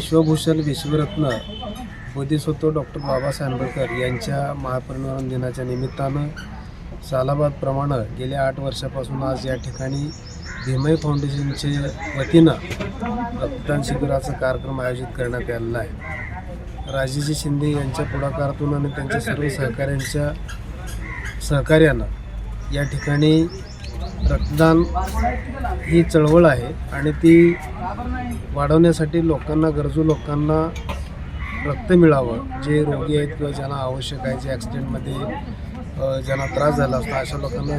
Vishwabhushan विश्वरत्न Bodhisattva doctor Babasaheb Ambedkar यांच्या महापरिनिर्वाण दिनाच्या निमित्तानं सालाबादप्रमाणे गेल्या 8 वर्षापासून आज या ठिकाणी भीमाई फाउंडेशनचे वतीनं रक्तदान शिबिराचा कार्यक्रम आयोजित करण्यात आलेला आहे। राजेजी शिंदे यांच्या पुढाकारातून आणि त्यांच्या सर्व सहकाऱ्यांच्या सहकार्यानं या ठिकाणी रक्तदान ही चळवळ आहे आणि ती वाढवण्यासाठी लोकांना, गरजू लोकांना रक्त मिळावं, जे रोगी आहेत किंवा ज्यांना आवश्यक आहे, जे ॲक्सिडेंटमध्ये ज्यांना त्रास झाला असतो अशा लोकांना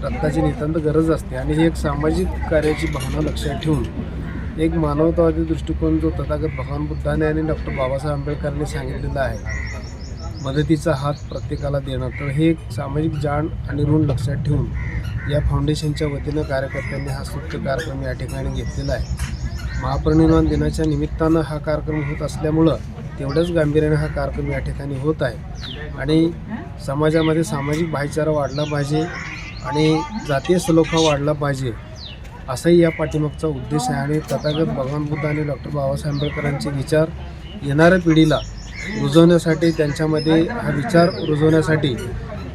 रक्ताची नितांत गरज असते आणि ही एक सामाजिक कार्याची भावना लक्षात ठेवून एक मानवतावादी दृष्टिकोन जो तथागत भगवान बुद्धाने आणि डॉक्टर बाबासाहेब आंबेडकरांनी सांगितलेला आहे, मदतीचा हात प्रत्येकाला देणं, तर हे एक सामाजिक जाण आणि ऋण लक्षात ठेवून या फाउंडेशनच्या वतीनं कार्यकर्त्यांनी हा स्तुत्य कार्यक्रम या ठिकाणी घेतलेला आहे। महापरिनिर्वाण दिनाच्या निमित्तानं हा कार्यक्रम होत असल्यामुळं तेवढ्याच गांभीर्याने हा कार्यक्रम या ठिकाणी होत आहे आणि समाजामध्ये सामाजिक भाईचारा वाढला पाहिजे आणि जातीय सलोखा वाढला पाहिजे असाही या पाठीमागचा उद्देश आहे आणि तथागत भगवान बुद्ध आणि डॉक्टर बाबासाहेब आंबेडकरांचे विचार येणाऱ्या पिढीला रुजवण्यासाठी, त्यांच्यामध्ये हा विचार रुजवण्यासाठी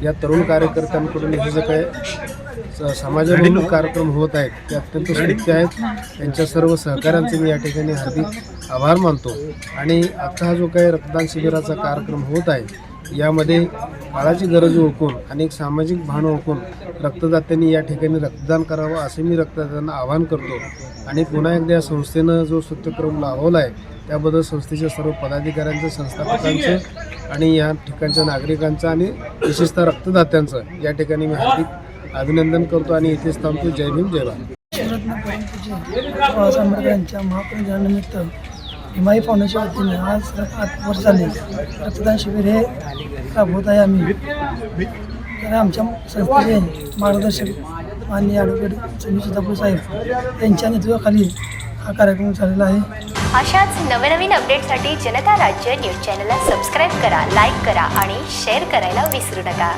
या तरुण कार्यकर्त्यांकडून हे जे काही समाजाभिमुख कार्यक्रम होत आहेत ते अत्यंत स्तुत्य आहेत। त्यांच्या सर्व सहकाऱ्यांचे मी या ठिकाणी हार्दिक आभार मानतो आणि आजचा हा जो काही रक्तदान शिबिराचा कार्यक्रम होत आहे यामध्ये काळाची गरज ओळखून आणि एक सामाजिक भान ओळखून रक्तदात्यांनी या ठिकाणी रक्तदान करावं असे मी रक्तदात्यांना आवाहन करतो आणि पुन्हा एकदा या संस्थेनं जो स्तुत्यक्रम लावला आहे त्याबद्दल संस्थेच्या सर्व पदाधिकाऱ्यांचं, संस्थापकांचं आणि या ठिकाणच्या नागरिकांचं आणि विशेषतः रक्तदात्यांचं या ठिकाणी मी हार्दिक अभिनंदन करतो आणि इथेच थांबतो। जय भीम, जय भारत। बाबासाहेब आंबेडकर यांच्या महापरिनिर्वाणानिमित्त भीमाई फाउंडेशन वतीने आज 8 वर्ष झाले रक्तदान शिबिर हे राबवत आहे आम्ही। तर आमच्या संस्थेचे मार्गदर्शक माननीय ॲडव्होकेट समीर सीतापूर साहेब यांच्या नेतृत्वाखाली हा कार्यक्रम झालेला आहे। अशाच नवनवीन अपडेटसाठी जनता राज्य न्यूज चॅनलला सबस्क्राईब करा, लाईक करा आणि शेअर करायला विसरू नका।